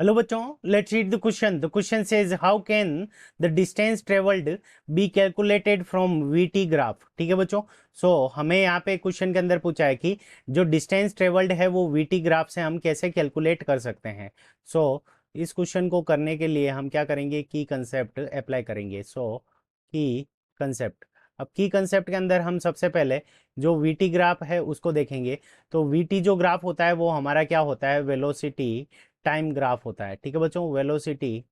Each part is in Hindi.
हेलो बच्चों, let's read the question. The question says how can the distance travelled be calculated from VT graph. ठीक है बच्चों। हमें यहाँ पे क्वेश्चन के अंदर पूछा है कि जो डिस्टेंस ट्रेवल्ड है वो वीटी ग्राफ से हम कैसे कैलकुलेट कर सकते हैं। इस क्वेश्चन को करने के लिए हम क्या करेंगे, की कंसेप्ट अप्लाई करेंगे। की कंसेप्ट, अब की कंसेप्ट के अंदर हम सबसे पहले जो वीटी ग्राफ है उसको देखेंगे। तो वीटी जो ग्राफ होता है वो हमारा क्या होता है, वेलोसिटी टाइम ग्राफ होता है। ठीक है बच्चों, वेलोसिटी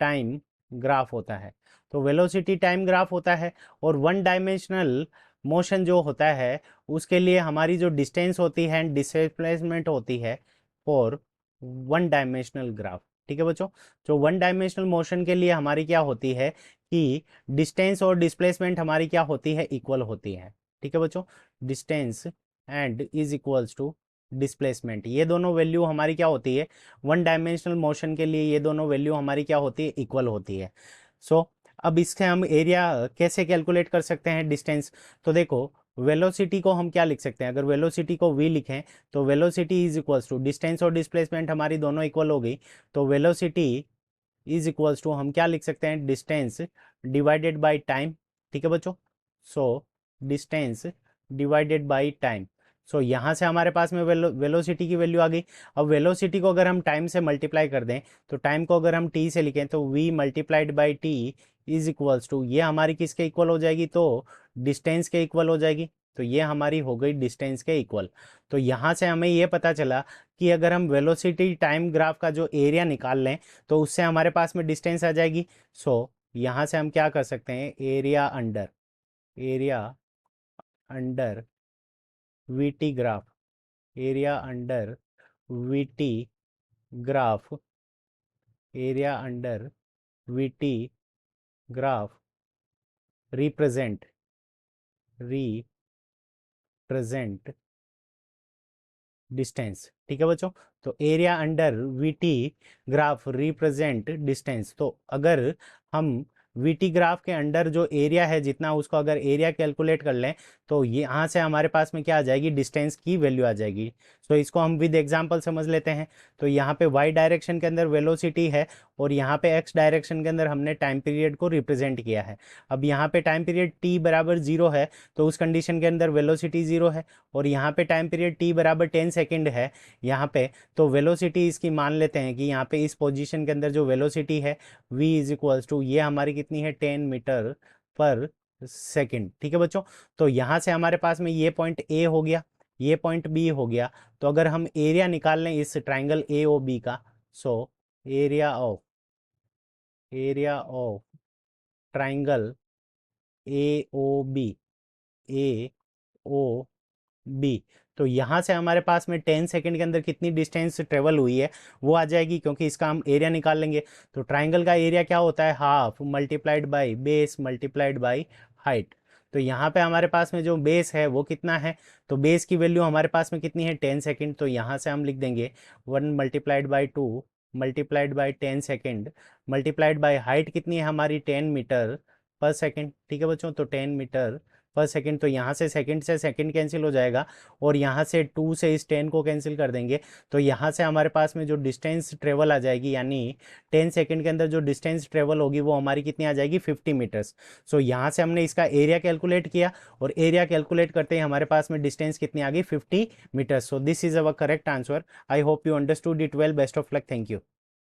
टाइम ग्राफ होता है। तो वेलोसिटी टाइम ग्राफ होता है और वन डायमेंशनल मोशन जो होता है उसके लिए हमारी जो डिस्टेंस होती है एंड डिस्प्लेसमेंट होती है फॉर वन डायमेंशनल ग्राफ। ठीक है बच्चों, जो वन डायमेंशनल मोशन के लिए हमारी क्या होती है कि डिस्टेंस और डिस्प्लेसमेंट हमारी क्या होती है, इक्वल होती है। ठीक है बच्चों, distance and is equals to displacement, ये दोनों वैल्यू हमारी क्या होती है, वन डायमेंशनल मोशन के लिए ये दोनों वैल्यू हमारी क्या होती है, इक्वल होती है। अब इसके हम एरिया कैसे कैलकुलेट कर सकते हैं, डिस्टेंस। तो देखो, वेलोसिटी को हम क्या लिख सकते हैं, अगर वेलोसिटी को v लिखें तो velocity is equals to distance और डिस्प्लेसमेंट हमारी दोनों इक्वल हो गई। तो वेलोसिटी इज इक्वल्स टू हम क्या लिख सकते हैं, डिस्टेंस डिवाइडेड बाई टाइम। ठीक है बच्चों, डिस्टेंस डिवाइडेड बाई टाइम। यहाँ से हमारे पास में वेलोसिटी की वैल्यू आ गई। अब वेलोसिटी को अगर हम टाइम से मल्टीप्लाई कर दें, तो टाइम को अगर हम टी से लिखें तो v multiplied by T is equals to, ये हमारी किसके इक्वल हो जाएगी, तो डिस्टेंस के इक्वल हो जाएगी। तो ये हमारी हो गई डिस्टेंस के इक्वल। तो यहाँ से हमें ये पता चला कि अगर हम वेलोसिटी टाइम ग्राफ का जो एरिया निकाल लें तो उससे हमारे पास में डिस्टेंस आ जाएगी। यहाँ से हम क्या कर सकते हैं, area under VT graph, area under VT graph, area under VT graph represent distance. ठीक है बच्चों, तो area under VT graph represent distance. तो अगर हम वीटी ग्राफ के अंडर जो एरिया है जितना, उसको अगर एरिया कैलकुलेट कर लें तो यहाँ से हमारे पास में क्या आ जाएगी, डिस्टेंस की वैल्यू आ जाएगी। इसको हम विद एग्जांपल समझ लेते हैं। तो यहाँ पे वाई डायरेक्शन के अंदर वेलोसिटी है और यहाँ पे एक्स डायरेक्शन के अंदर हमने टाइम पीरियड को रिप्रेजेंट किया है। अब यहाँ पे टाइम पीरियड टी बराबर 0 है, तो उस कंडीशन के अंदर वेलोसिटी 0 है। और यहाँ पे टाइम पीरियड टी बराबर 10 सेकेंड है यहाँ पे, तो वेलोसिटी इसकी मान लेते हैं कि यहाँ पे इस पोजीशन के अंदर जो वेलोसिटी है v इज इक्वल्स टू, ये हमारी कितनी है, 10 मीटर पर सेकेंड। ठीक है बच्चों, तो यहाँ से हमारे पास में ये पॉइंट ए हो गया, ये पॉइंट बी हो गया। तो अगर हम एरिया निकाल लें इस ट्राइंगल ए ओ बी का, so area of triangle A O B, A O B, तो यहाँ से हमारे पास में 10 सेकंड के अंदर कितनी डिस्टेंस ट्रेवल हुई है वो आ जाएगी, क्योंकि इसका हम एरिया निकाल लेंगे। तो ट्राइंगल का एरिया क्या होता है, half multiplied by base multiplied by height. तो यहाँ पे हमारे पास में जो बेस है वो कितना है, तो बेस की वैल्यू हमारे पास में कितनी है, 10 सेकेंड। तो यहाँ से हम लिख देंगे 1 multiplied by 2 multiplied by 10 second multiplied by height कितनी है हमारी, 10 मीटर पर सेकेंड। ठीक है बच्चों, तो 10 मीटर पर सेकेंड। तो यहाँ से सेकेंड कैंसिल हो जाएगा और यहाँ से 2 से इस 10 को कैंसिल कर देंगे। तो यहाँ से हमारे पास में जो डिस्टेंस ट्रेवल आ जाएगी, यानी 10 सेकेंड के अंदर जो डिस्टेंस ट्रेवल होगी वो हमारी कितनी आ जाएगी, 50 मीटर्स। यहाँ से हमने इसका एरिया कैलकुलेट किया और एरिया कैलकुलेट करते ही हमारे पास में डिस्टेंस कितनी आ गई, 50 metres. This is our correct answer. I hope you understood it well. Best of luck, thank you.